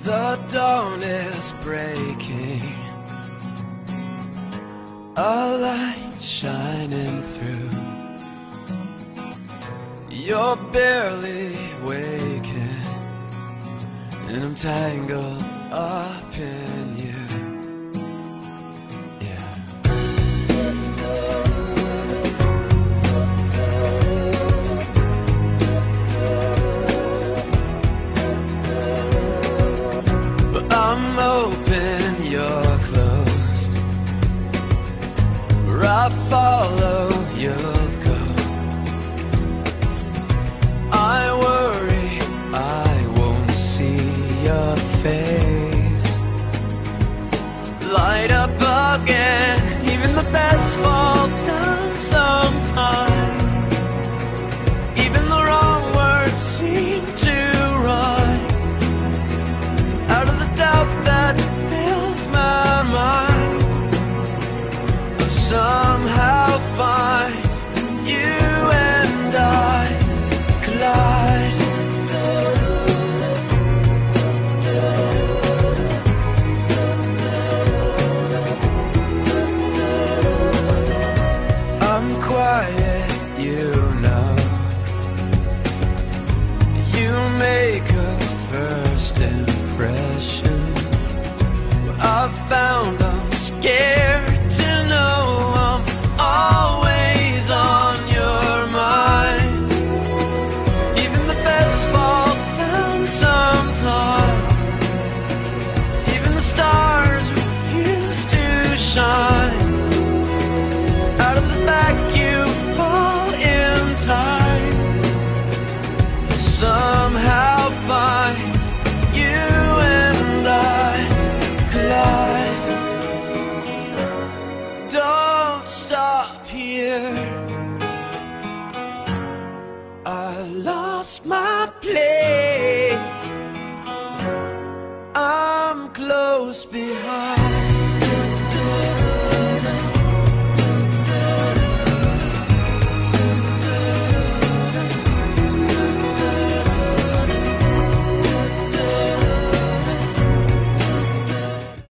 The dawn is breaking, a light shining through. You're barely waking, and I'm tangled up in you. I'm open, you're closed. Where I follow, you'll go. I worry I won't see your face. Light up again, even the best fall down sometime. Even the wrong words seem to rhyme. Out of the doubt that fills my mind, I'll somehow find you and I collide. I'm quiet, you know. You make a first impression. I've found I'm scared to know I'm always on your mind. Even the best fall down sometime. Even the stars refuse to shine. Out of the back you fall in time. Somehow find you and I collide. Don't stop here.